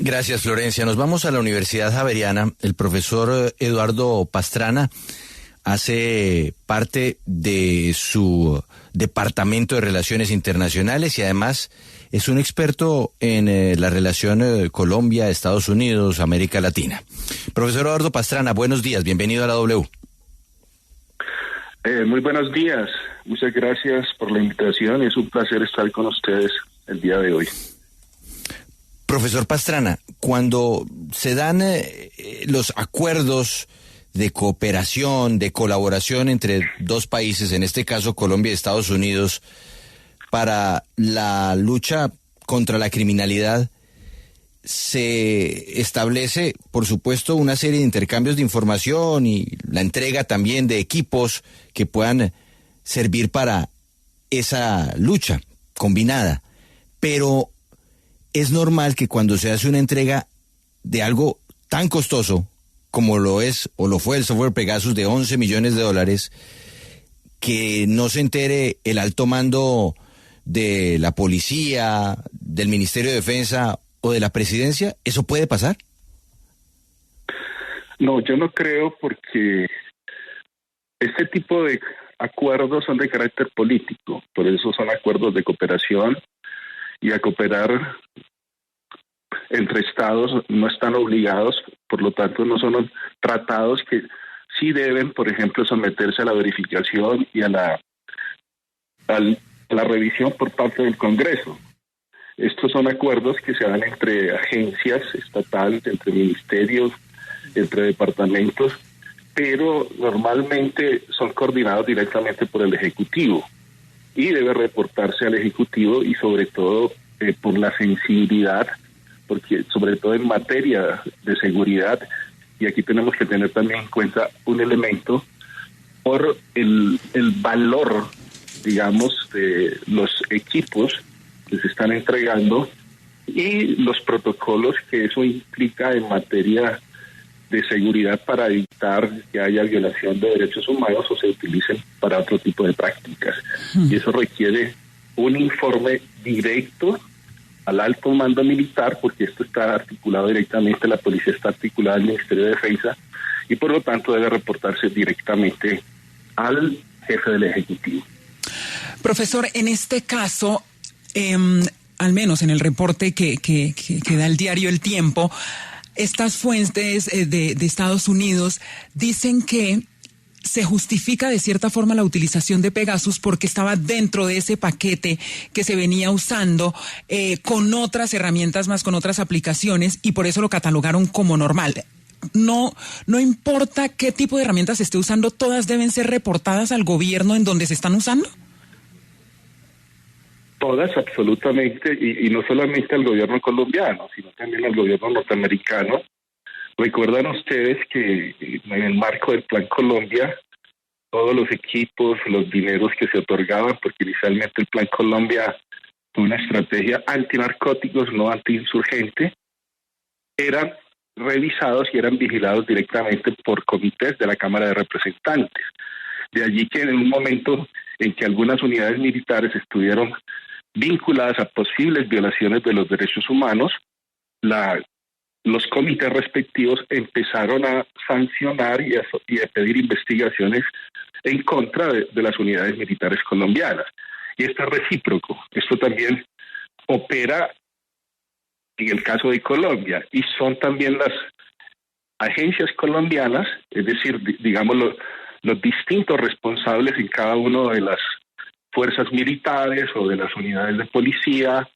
Gracias, Florencia. Nos vamos a la Universidad Javeriana. El profesor Eduardo Pastrana hace parte de su Departamento de Relaciones Internacionales y además es un experto en la relación Colombia, Estados Unidos, América Latina. Profesor Eduardo Pastrana, buenos días, bienvenido a la W. Muy buenos días, muchas gracias por la invitación, es un placer estar con ustedes el día de hoy. Profesor Pastrana, cuando se dan los acuerdos de cooperación, de colaboración entre dos países, en este caso Colombia y Estados Unidos, para la lucha contra la criminalidad, se establece, por supuesto, una serie de intercambios de información y la entrega también de equipos que puedan servir para esa lucha combinada. Pero es normal que cuando se hace una entrega de algo tan costoso como lo es o lo fue el software Pegasus de $11 millones, que no se entere el alto mando de la policía, del Ministerio de Defensa o de la presidencia. ¿Eso puede pasar? No, yo no creo, porque este tipo de acuerdos son de carácter político, por eso son acuerdos de cooperación, y a cooperar entre estados no están obligados, por lo tanto no son tratados que sí deben, por ejemplo, someterse a la verificación y a la revisión por parte del Congreso. Estos son acuerdos que se dan entre agencias estatales, entre ministerios, entre departamentos, pero normalmente son coordinados directamente por el Ejecutivo y debe reportarse al Ejecutivo, y sobre todo por la sensibilidad, porque sobre todo en materia de seguridad, y aquí tenemos que tener también en cuenta un elemento, por el valor, digamos, de los equipos que se están entregando y los protocolos que eso implica en materia de seguridad para evitar que haya violación de derechos humanos o se utilicen para otro tipo de prácticas. Y eso requiere un informe directo al alto mando militar, porque esto está articulado directamente, la policía está articulada al Ministerio de Defensa, y por lo tanto debe reportarse directamente al jefe del Ejecutivo. Profesor, en este caso, al menos en el reporte que da el diario El Tiempo, estas fuentes de Estados Unidos dicen que se justifica de cierta forma la utilización de Pegasus porque estaba dentro de ese paquete que se venía usando con otras herramientas más, con otras aplicaciones, y por eso lo catalogaron como normal. No importa qué tipo de herramientas se esté usando, ¿todas deben ser reportadas al gobierno en donde se están usando? Todas, absolutamente, y no solamente al gobierno colombiano, sino también al gobierno norteamericano. Recuerdan ustedes que en el marco del Plan Colombia, todos los equipos, los dineros que se otorgaban, porque inicialmente el Plan Colombia fue una estrategia antinarcóticos, no antiinsurgente, eran revisados y eran vigilados directamente por comités de la Cámara de Representantes. De allí que en un momento en que algunas unidades militares estuvieron vinculadas a posibles violaciones de los derechos humanos, los comités respectivos empezaron a sancionar y a pedir investigaciones en contra de las unidades militares colombianas. Y esto es recíproco. Esto también opera en el caso de Colombia, y son también las agencias colombianas, es decir, digamos los distintos responsables en cada una de las fuerzas militares o de las unidades de policía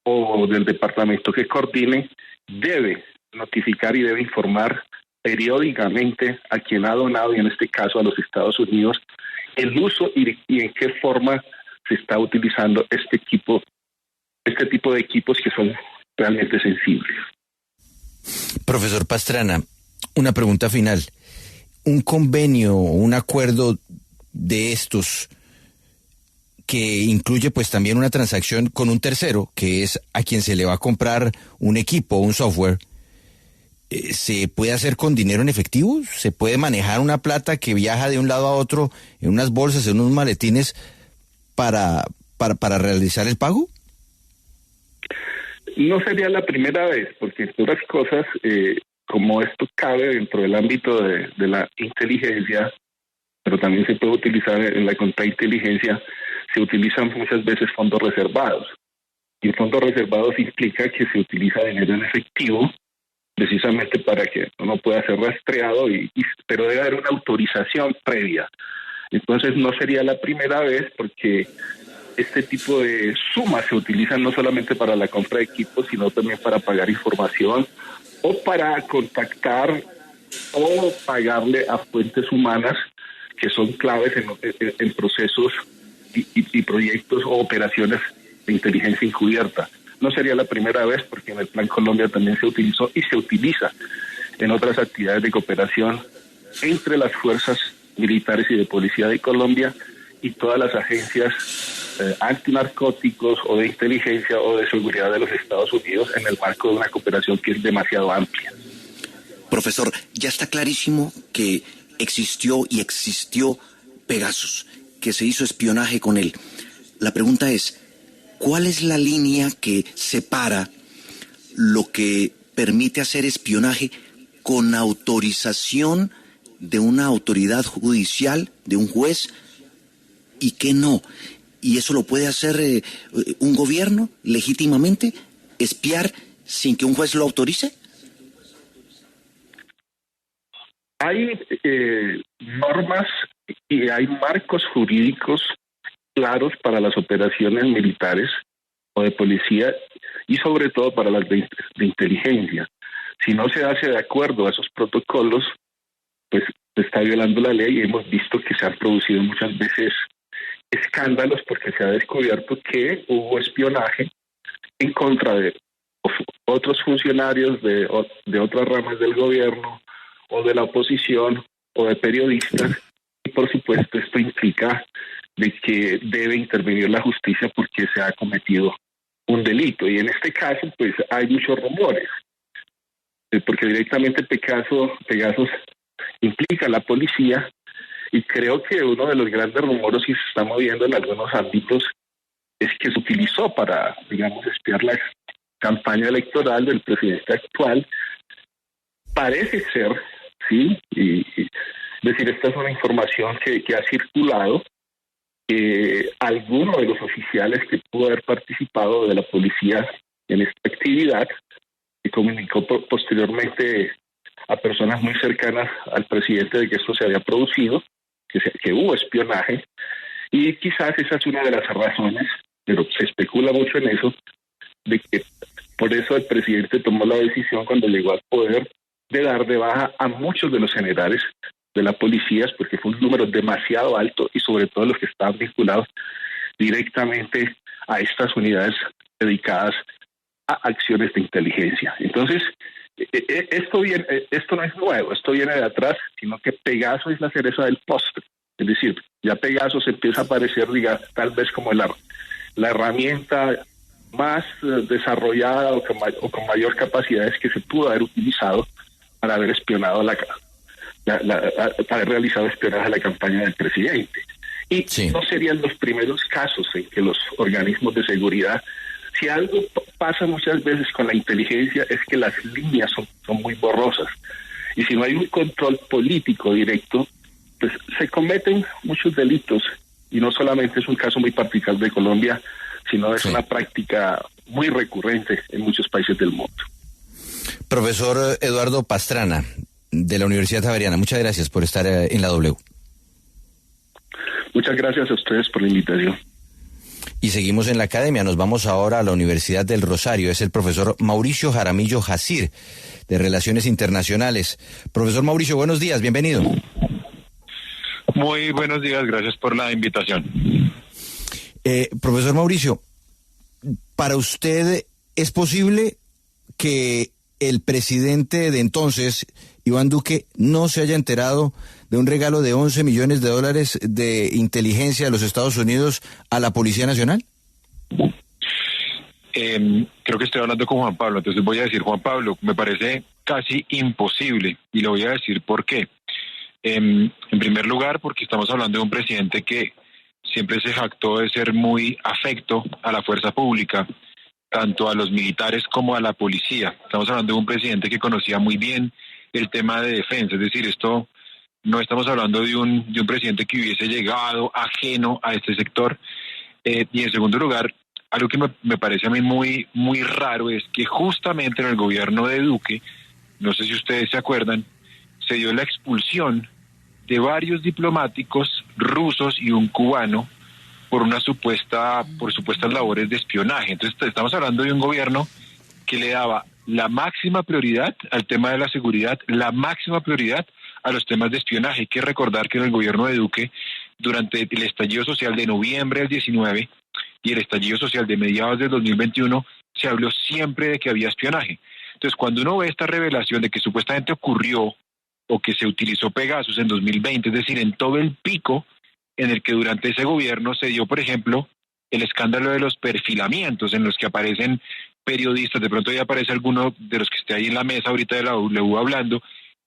o del departamento que coordine, debe notificar y debe informar periódicamente a quien ha donado, y en este caso a los Estados Unidos, el uso y en qué forma se está utilizando este tipo de equipos que son realmente sensibles. Profesor Pastrana, una pregunta final. ¿Un convenio o un acuerdo de estos que incluye pues también una transacción con un tercero, que es a quien se le va a comprar un equipo o un software, ¿se puede hacer con dinero en efectivo? ¿Se puede manejar una plata que viaja de un lado a otro en unas bolsas, en unos maletines para realizar el pago? No sería la primera vez, porque entre otras cosas, como esto cabe dentro del ámbito de la inteligencia, pero también se puede utilizar en la contrainteligencia, se utilizan muchas veces fondos reservados. Y fondos reservados implica que se utiliza dinero en efectivo, precisamente para que no pueda ser rastreado, pero debe haber una autorización previa. Entonces no sería la primera vez, porque este tipo de sumas se utilizan no solamente para la compra de equipos, sino también para pagar información o para contactar o pagarle a fuentes humanas que son claves en procesos y proyectos o operaciones de inteligencia encubierta. No sería la primera vez, porque en el Plan Colombia también se utilizó y se utiliza en otras actividades de cooperación entre las fuerzas militares y de policía de Colombia y todas las agencias antinarcóticos o de inteligencia o de seguridad de los Estados Unidos en el marco de una cooperación que es demasiado amplia. Profesor, ya está clarísimo que existió Pegasus, que se hizo espionaje con él. La pregunta es, ¿cuál es la línea que separa lo que permite hacer espionaje con autorización de una autoridad judicial, de un juez, y qué no? ¿Y eso lo puede hacer un gobierno legítimamente? ¿Espiar sin que un juez lo autorice? Hay normas y hay marcos jurídicos claros para las operaciones militares o de policía y sobre todo para las de inteligencia. Si no se hace de acuerdo a esos protocolos, pues se está violando la ley, y hemos visto que se han producido muchas veces escándalos porque se ha descubierto que hubo espionaje en contra de otros funcionarios de otras ramas del gobierno o de la oposición o de periodistas, y por supuesto esto implica de que debe intervenir la justicia porque se ha cometido un delito, y en este caso pues hay muchos rumores, porque directamente Pegasus implica a la policía, y creo que uno de los grandes rumores que se está moviendo en algunos ámbitos es que se utilizó para, digamos, espiar la campaña electoral del presidente actual. Parece ser, sí, y decir, esta es una información que ha circulado, que alguno de los oficiales que pudo haber participado de la policía en esta actividad, que comunicó posteriormente a personas muy cercanas al presidente de que esto se había producido, que hubo espionaje, y quizás esa es una de las razones, pero se especula mucho en eso, de que por eso el presidente tomó la decisión cuando llegó al poder de dar de baja a muchos de los generales de la policía, porque fue un número demasiado alto, y sobre todo los que estaban vinculados directamente a estas unidades dedicadas a acciones de inteligencia. Entonces, esto no es nuevo, esto viene de atrás, sino que Pegasus es la cereza del postre. Es decir, ya Pegasus empieza a aparecer, tal vez como la herramienta más desarrollada o con mayor capacidades que se pudo haber utilizado para haber espionado para haber realizado espionaje a la campaña del presidente. Y sí, no serían los primeros casos en que los organismos de seguridad, si algo pasa muchas veces con la inteligencia, es que las líneas son muy borrosas. Y si no hay un control político directo, pues se cometen muchos delitos. Y no solamente es un caso muy particular de Colombia, sino es una práctica muy recurrente en muchos países del mundo. Profesor Eduardo Pastrana, de la Universidad Javeriana, muchas gracias por estar en la W. Muchas gracias a ustedes por la invitación. Y seguimos en la academia, nos vamos ahora a la Universidad del Rosario. Es el profesor Mauricio Jaramillo Jacir, de Relaciones Internacionales. Profesor Mauricio, buenos días, bienvenido. Muy buenos días, gracias por la invitación. Profesor Mauricio, ¿para usted es posible que el presidente de entonces, Iván Duque, no se haya enterado de un regalo de $11 millones de inteligencia de los Estados Unidos a la Policía Nacional? Creo que estoy hablando con Juan Pablo, entonces voy a decir, Juan Pablo, me parece casi imposible, y le voy a decir por qué. En primer lugar, porque estamos hablando de un presidente que siempre se jactó de ser muy afecto a la fuerza pública, tanto a los militares como a la policía. Estamos hablando de un presidente que conocía muy bien el tema de defensa, es decir, esto no estamos hablando de un presidente que hubiese llegado ajeno a este sector. Y en segundo lugar, algo que me parece a mí muy, muy raro es que justamente en el gobierno de Duque, no sé si ustedes se acuerdan, se dio la expulsión de varios diplomáticos rusos y un cubano por supuestas labores de espionaje. Entonces estamos hablando de un gobierno que le daba la máxima prioridad al tema de la seguridad, la máxima prioridad a los temas de espionaje. Hay que recordar que en el gobierno de Duque, durante el estallido social de noviembre del 19 y el estallido social de mediados del 2021, se habló siempre de que había espionaje. Entonces, cuando uno ve esta revelación de que supuestamente ocurrió o que se utilizó Pegasus en 2020, es decir, en todo el pico en el que durante ese gobierno se dio, por ejemplo, el escándalo de los perfilamientos en los que aparecen periodistas, de pronto ya aparece alguno de los que esté ahí en la mesa ahorita de la W hablando,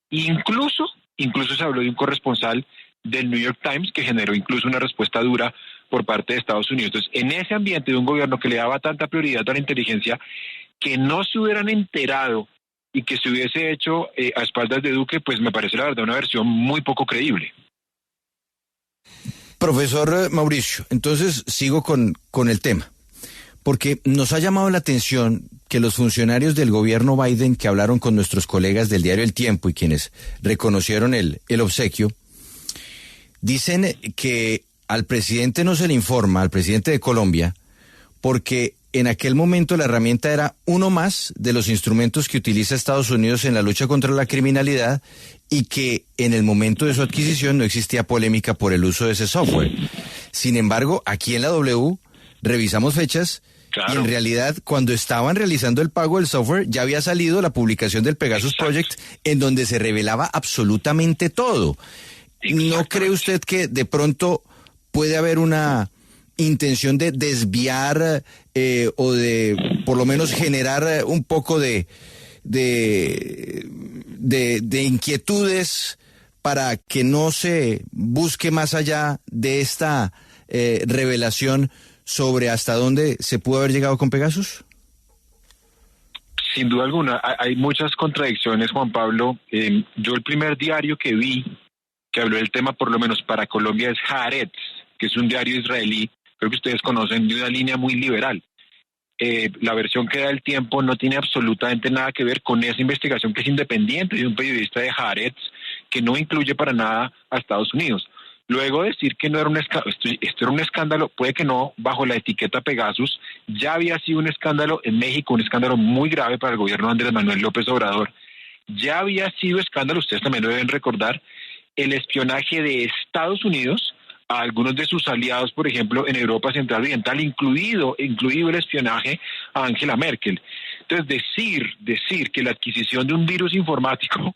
incluso se habló de un corresponsal del New York Times que generó incluso una respuesta dura por parte de Estados Unidos. Entonces, en ese ambiente de un gobierno que le daba tanta prioridad a la inteligencia, que no se hubieran enterado y que se hubiese hecho a espaldas de Duque, pues me parece la verdad una versión muy poco creíble. Profesor Mauricio, entonces sigo con el tema, porque nos ha llamado la atención que los funcionarios del gobierno Biden que hablaron con nuestros colegas del diario El Tiempo y quienes reconocieron el obsequio, dicen que al presidente no se le informa, al presidente de Colombia, porque en aquel momento la herramienta era uno más de los instrumentos que utiliza Estados Unidos en la lucha contra la criminalidad y que en el momento de su adquisición no existía polémica por el uso de ese software. Sin embargo, aquí en la W revisamos fechas. Claro. Y en realidad, cuando estaban realizando el pago del software, ya había salido la publicación del Pegasus Project, en donde se revelaba absolutamente todo. ¿No cree usted que de pronto puede haber una intención de desviar o de por lo menos generar un poco de inquietudes para que no se busque más allá de esta revelación sobre hasta dónde se pudo haber llegado con Pegasus? Sin duda alguna, hay muchas contradicciones, Juan Pablo. Yo el primer diario que vi que habló del tema, por lo menos para Colombia, es Haaretz, que es un diario israelí, creo que ustedes conocen, de una línea muy liberal. La versión que da El Tiempo no tiene absolutamente nada que ver con esa investigación que es independiente de un periodista de Haaretz, que no incluye para nada a Estados Unidos. Luego decir que no era esto era un escándalo, puede que no, bajo la etiqueta Pegasus, ya había sido un escándalo en México, un escándalo muy grave para el gobierno de Andrés Manuel López Obrador. Ya había sido escándalo, ustedes también lo deben recordar, el espionaje de Estados Unidos a algunos de sus aliados, por ejemplo, en Europa Central Oriental, incluido el espionaje a Angela Merkel. Entonces, decir que la adquisición de un virus informático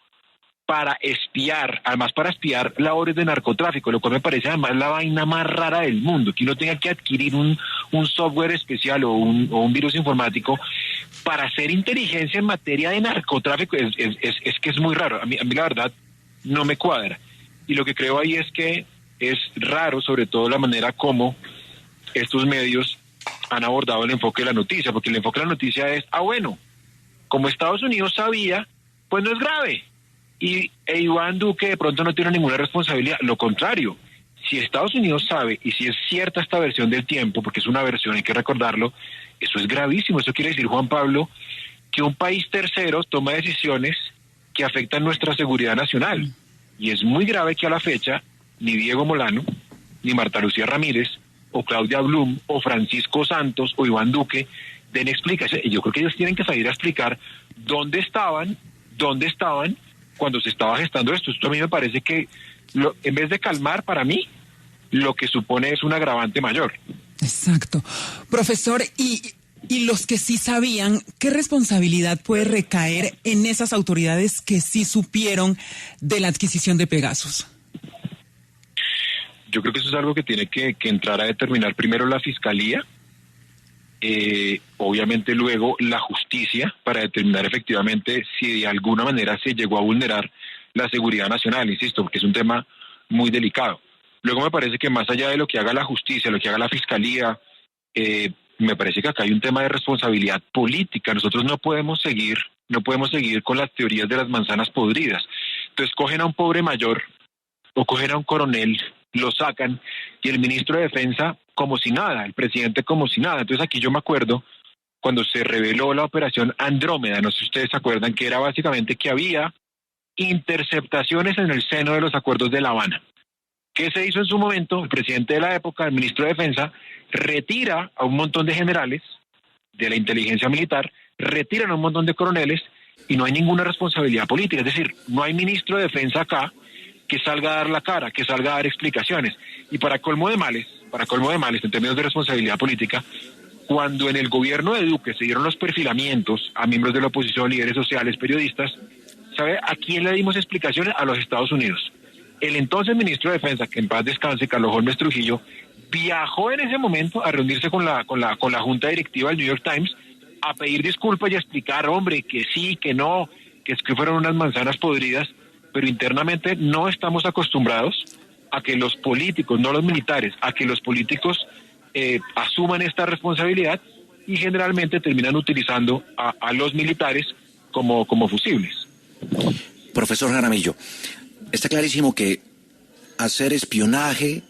para espiar, además para espiar labores de narcotráfico, lo cual me parece además la vaina más rara del mundo, que uno tenga que adquirir un software especial o un virus informático para hacer inteligencia en materia de narcotráfico, es que es muy raro. A mí la verdad no me cuadra. Y lo que creo ahí es que es raro, sobre todo la manera como estos medios han abordado el enfoque de la noticia, porque el enfoque de la noticia es, bueno, como Estados Unidos sabía, pues no es grave. Y Iván Duque de pronto no tiene ninguna responsabilidad. Lo contrario, si Estados Unidos sabe, y si es cierta esta versión del Tiempo, porque es una versión, hay que recordarlo, eso es gravísimo. Eso quiere decir, Juan Pablo, que un país tercero toma decisiones que afectan nuestra seguridad nacional. Y es muy grave que a la fecha ni Diego Molano, ni Marta Lucía Ramírez, o Claudia Blum, o Francisco Santos, o Iván Duque den explicaciones. Y yo creo que ellos tienen que salir a explicar dónde estaban cuando se estaba gestando esto. Esto a mí me parece que, en vez de calmar, para mí, lo que supone es un agravante mayor. Exacto. Profesor, y los que sí sabían, ¿qué responsabilidad puede recaer en esas autoridades que sí supieron de la adquisición de Pegasus? Yo creo que eso es algo que tiene que entrar a determinar primero la Fiscalía, obviamente luego la justicia, para determinar efectivamente si de alguna manera se llegó a vulnerar la seguridad nacional, insisto, porque es un tema muy delicado. Luego me parece que más allá de lo que haga la justicia, lo que haga la Fiscalía, Me parece que acá hay un tema de responsabilidad política. Nosotros no podemos seguir con las teorías de las manzanas podridas. Entonces cogen a un pobre mayor o cogen a un coronel, lo sacan, y el ministro de Defensa como si nada, el presidente como si nada. Entonces aquí yo me acuerdo cuando se reveló la operación Andrómeda, no sé si ustedes se acuerdan, que era básicamente que había interceptaciones en el seno de los acuerdos de La Habana. ¿Qué se hizo en su momento? El presidente de la época, el ministro de Defensa, retira a un montón de generales de la inteligencia militar, retiran a un montón de coroneles y no hay ninguna responsabilidad política. Es decir, no hay ministro de Defensa acá que salga a dar la cara, que salga a dar explicaciones. Y para colmo de males, en términos de responsabilidad política, cuando en el gobierno de Duque se dieron los perfilamientos a miembros de la oposición, líderes sociales, periodistas, ¿sabe a quién le dimos explicaciones? A los Estados Unidos. El entonces ministro de Defensa, que en paz descanse, Carlos Holmes Trujillo, viajó en ese momento a reunirse con la junta directiva del New York Times a pedir disculpas y a explicar, hombre, que sí, que no, que es que fueron unas manzanas podridas, pero internamente no estamos acostumbrados a que los políticos, no los militares, a que los políticos asuman esta responsabilidad y generalmente terminan utilizando a los militares como fusibles. Profesor Jaramillo, está clarísimo que hacer espionaje,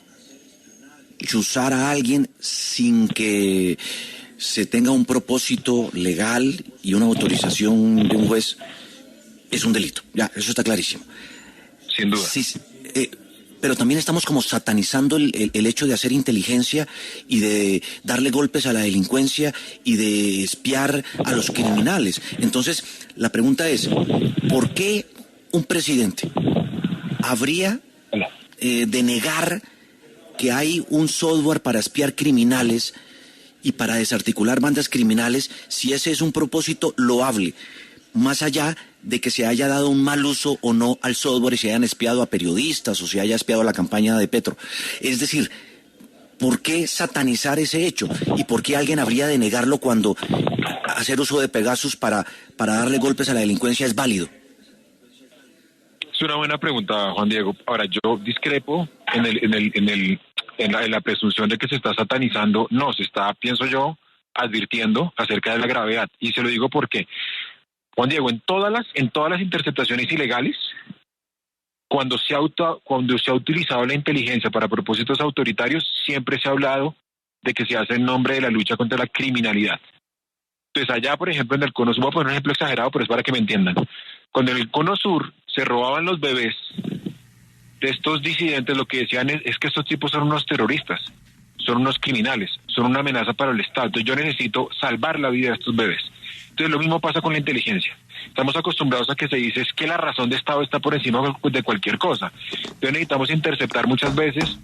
chuzar a alguien sin que se tenga un propósito legal y una autorización de un juez es un delito. Ya, eso está clarísimo. Sin duda. Sí, pero también estamos como satanizando el hecho de hacer inteligencia y de darle golpes a la delincuencia y de espiar a los criminales. Entonces, la pregunta es, ¿por qué un presidente habría de negar que hay un software para espiar criminales y para desarticular bandas criminales si ese es un propósito loable, más allá de que se haya dado un mal uso o no al software y se hayan espiado a periodistas o se haya espiado a la campaña de Petro? Es decir, ¿por qué satanizar ese hecho? ¿Y por qué alguien habría de negarlo cuando hacer uso de Pegasus para darle golpes a la delincuencia es válido? Es una buena pregunta, Juan Diego. Ahora, yo discrepo en la presunción de que se está satanizando. No, se está, pienso yo, advirtiendo acerca de la gravedad. Y se lo digo porque, Juan Diego, en todas las interceptaciones ilegales, cuando se ha utilizado la inteligencia para propósitos autoritarios, siempre se ha hablado de que se hace en nombre de la lucha contra la criminalidad. Entonces allá, por ejemplo, en el Cono Sur, voy a poner un ejemplo exagerado, pero es para que me entiendan. Cuando en el Cono Sur se robaban los bebés de estos disidentes, lo que decían es que estos tipos son unos terroristas, son unos criminales, son una amenaza para el Estado. Entonces yo necesito salvar la vida de estos bebés. Entonces lo mismo pasa con la inteligencia. Estamos acostumbrados a que se dice es que la razón de Estado está por encima de cualquier cosa. Entonces necesitamos interceptar muchas veces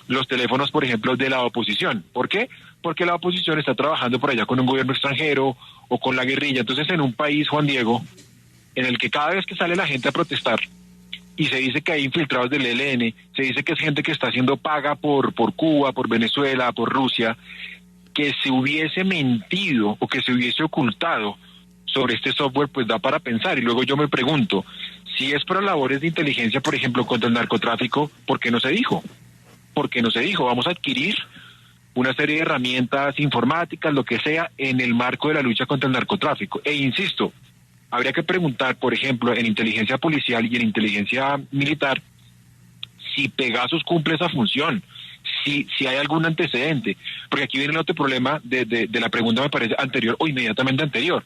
los teléfonos, por ejemplo, de la oposición. ¿Por qué? Porque la oposición está trabajando por allá con un gobierno extranjero o con la guerrilla. Entonces en un país, Juan Diego, en el que cada vez que sale la gente a protestar y se dice que hay infiltrados del ELN, se dice que es gente que está siendo paga por Cuba, por Venezuela, por Rusia, que se hubiese mentido o que se hubiese ocultado sobre este software, pues da para pensar. Y luego yo me pregunto, si es para labores de inteligencia, por ejemplo, contra el narcotráfico, ¿por qué no se dijo? ¿Por qué no se dijo? Vamos a adquirir una serie de herramientas informáticas, lo que sea, en el marco de la lucha contra el narcotráfico. E insisto, habría que preguntar, por ejemplo, en inteligencia policial y en inteligencia militar, si Pegasus cumple esa función, si hay algún antecedente. Porque aquí viene el otro problema de la pregunta, me parece, anterior o inmediatamente anterior.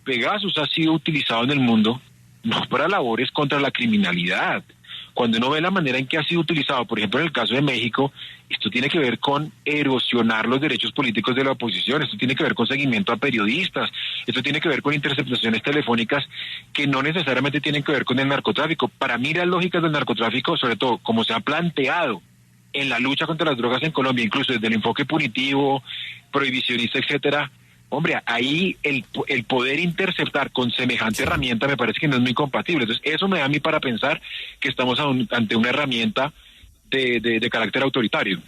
Pegasus ha sido utilizado en el mundo no para labores contra la criminalidad. Cuando uno ve la manera en que ha sido utilizado, por ejemplo, en el caso de México, esto tiene que ver con erosionar los derechos políticos de la oposición, esto tiene que ver con seguimiento a periodistas, esto tiene que ver con interceptaciones telefónicas que no necesariamente tienen que ver con el narcotráfico. Para mí las lógicas del narcotráfico, sobre todo como se ha planteado en la lucha contra las drogas en Colombia, incluso desde el enfoque punitivo, prohibicionista, etcétera, hombre, ahí el poder interceptar con semejante herramienta me parece que no es muy compatible. Entonces, eso me da a mí para pensar que estamos ante una herramienta de carácter autoritario.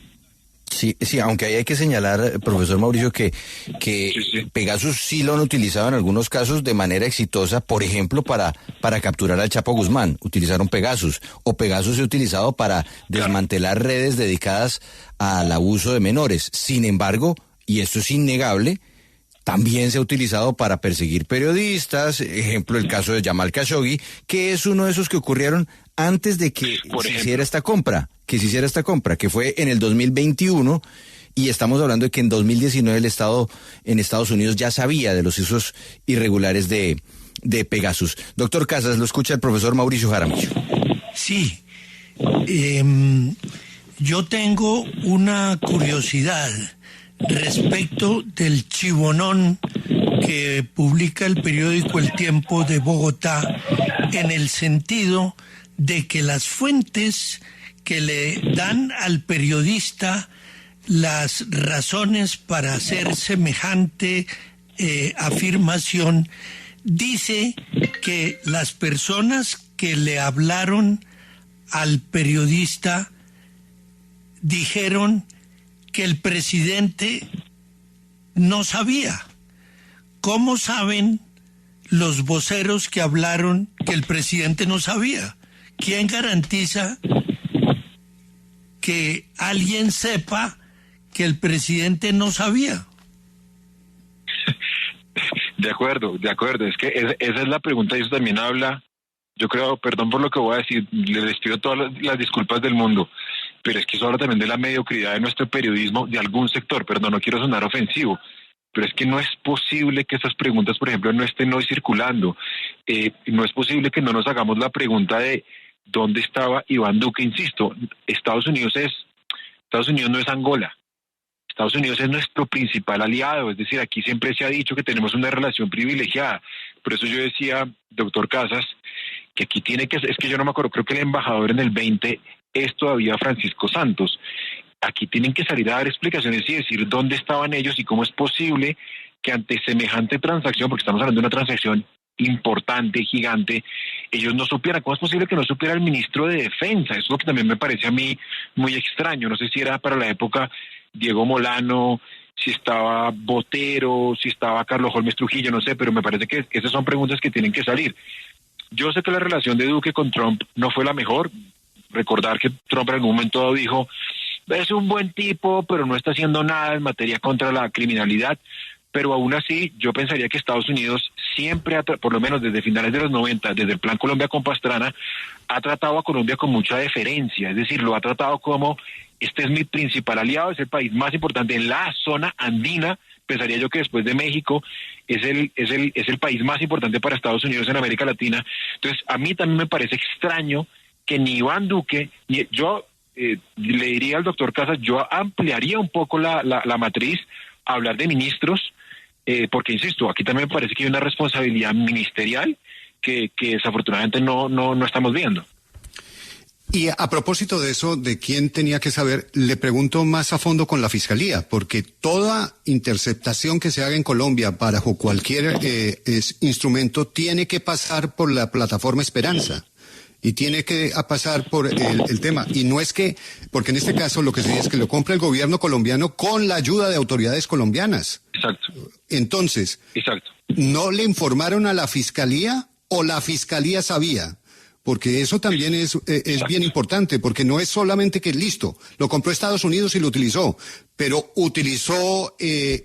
Sí, aunque ahí hay que señalar, profesor Mauricio, que sí. Pegasus sí lo han utilizado en algunos casos de manera exitosa, por ejemplo, para capturar al Chapo Guzmán, utilizaron Pegasus, o Pegasus se ha utilizado para desmantelar redes dedicadas al abuso de menores. Sin embargo, y esto es innegable, también se ha utilizado para perseguir periodistas, ejemplo el caso de Jamal Khashoggi, que es uno de esos que ocurrieron antes de que se hiciera esta compra, que fue en el 2021, y estamos hablando de que en 2019 el Estado en Estados Unidos ya sabía de los usos irregulares de Pegasus. Doctor Casas, lo escucha el profesor Mauricio Jaramillo. Sí, yo tengo una curiosidad respecto del chivonón que publica el periódico El Tiempo de Bogotá, en el sentido de que las fuentes que le dan al periodista las razones para hacer semejante afirmación, dice que las personas que le hablaron al periodista dijeron que el presidente no sabía. ¿Cómo saben los voceros que hablaron que el presidente no sabía? ¿Quién garantiza que alguien sepa que el presidente no sabía? De acuerdo. Es que esa es la pregunta y eso también habla, yo creo, perdón por lo que voy a decir, les pido todas las disculpas del mundo, pero es que eso habla también de la mediocridad de nuestro periodismo, de algún sector, perdón, no quiero sonar ofensivo, pero es que no es posible que esas preguntas, por ejemplo, no estén hoy circulando. No es posible que no nos hagamos la pregunta de dónde estaba Iván Duque. Insisto, Estados Unidos no es Angola. Estados Unidos es nuestro principal aliado, es decir, aquí siempre se ha dicho que tenemos una relación privilegiada. Por eso yo decía, doctor Casas, que aquí tiene que, es que yo no me acuerdo, creo que el embajador en el 20 es todavía Francisco Santos. Aquí tienen que salir a dar explicaciones y decir dónde estaban ellos y cómo es posible que ante semejante transacción, porque estamos hablando de una transacción importante, gigante, ellos no supieran. ¿Cómo es posible que no supiera el ministro de Defensa? Eso es lo que también me parece a mí muy extraño. No sé si era para la época Diego Molano, si estaba Botero, si estaba Carlos Holmes Trujillo, no sé, pero me parece que esas son preguntas que tienen que salir. Yo sé que la relación de Duque con Trump no fue la mejor. Recordar que Trump en algún momento dijo, es un buen tipo, pero no está haciendo nada en materia contra la criminalidad. Pero aún así, yo pensaría que Estados Unidos siempre, por lo menos desde finales de los 90, desde el Plan Colombia con Pastrana, ha tratado a Colombia con mucha deferencia. Es decir, lo ha tratado como, este es mi principal aliado, es el país más importante en la zona andina. Pensaría yo que después de México es el país más importante para Estados Unidos en América Latina. Entonces, a mí también me parece extraño que ni Iván Duque, ni yo le diría al doctor Casas, yo ampliaría un poco la matriz a hablar de ministros, porque insisto, aquí también me parece que hay una responsabilidad ministerial que desafortunadamente no estamos viendo. Y a propósito de eso, de quién tenía que saber, le pregunto más a fondo con la Fiscalía, porque toda interceptación que se haga en Colombia bajo cualquier instrumento tiene que pasar por la plataforma Esperanza. Y tiene que pasar por el tema. Y no es que, porque en este caso lo que se dice es que lo compra el gobierno colombiano con la ayuda de autoridades colombianas. Exacto. Entonces, exacto. ¿No le informaron a la Fiscalía o la Fiscalía sabía? Porque eso también es bien importante, porque no es solamente que listo, lo compró Estados Unidos y lo utilizó, pero utilizó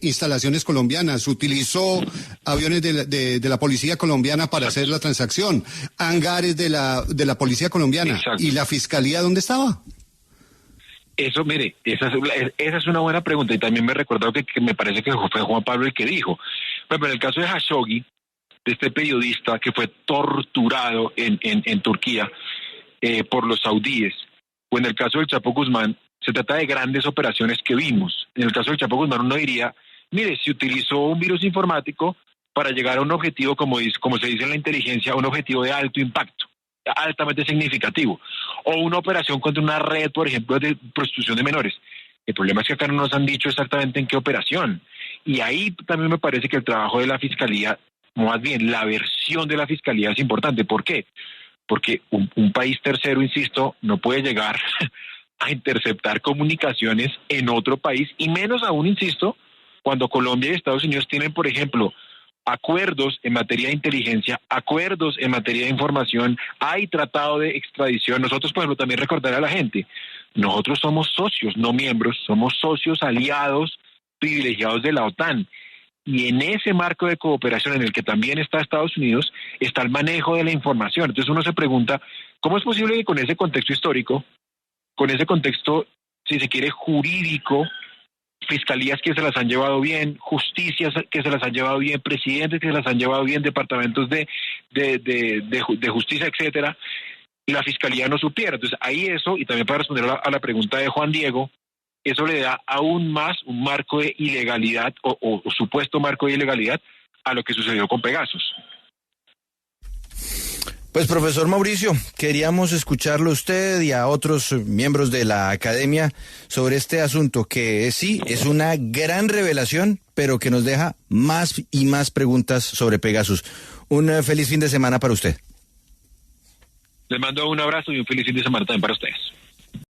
instalaciones colombianas, utilizó aviones de la policía colombiana para hacer la transacción, hangares de la policía colombiana. Exacto. ¿Y la Fiscalía dónde estaba? Eso, mire, esa es una buena pregunta, y también me he recordado que me parece que fue Juan Pablo el que dijo. Pero en el caso de Khashoggi, de este periodista que fue torturado en Turquía por los saudíes, o en el caso del Chapo Guzmán, se trata de grandes operaciones que vimos. En el caso del Chapo Guzmán uno diría, mire, se utilizó un virus informático para llegar a un objetivo, como se dice en la inteligencia, un objetivo de alto impacto, altamente significativo, o una operación contra una red, por ejemplo, de prostitución de menores. El problema es que acá no nos han dicho exactamente en qué operación, y ahí también me parece que el trabajo de la Fiscalía, más bien la versión de la Fiscalía, es importante. ¿Por qué? Porque un país tercero, insisto, no puede llegar a interceptar comunicaciones en otro país, y menos aún, insisto, cuando Colombia y Estados Unidos tienen, por ejemplo, acuerdos en materia de inteligencia, acuerdos en materia de información, hay tratado de extradición. Nosotros, por ejemplo, también recordar a la gente, nosotros somos socios, no miembros, somos socios aliados privilegiados de la OTAN. Y en ese marco de cooperación en el que también está Estados Unidos, está el manejo de la información. Entonces uno se pregunta, ¿cómo es posible que con ese contexto histórico, con ese contexto, si se quiere, jurídico, fiscalías que se las han llevado bien, justicias que se las han llevado bien, presidentes que se las han llevado bien, departamentos de justicia, etcétera, y la fiscalía no supiera? Entonces ahí eso, y también para responder a la pregunta de Juan Diego, eso le da aún más un marco de ilegalidad o supuesto marco de ilegalidad a lo que sucedió con Pegasus. Pues profesor Mauricio, queríamos escucharlo a usted y a otros miembros de la academia sobre este asunto que sí, es una gran revelación, pero que nos deja más y más preguntas sobre Pegasus. Un feliz fin de semana para usted. Les mando un abrazo y un feliz fin de semana también para ustedes.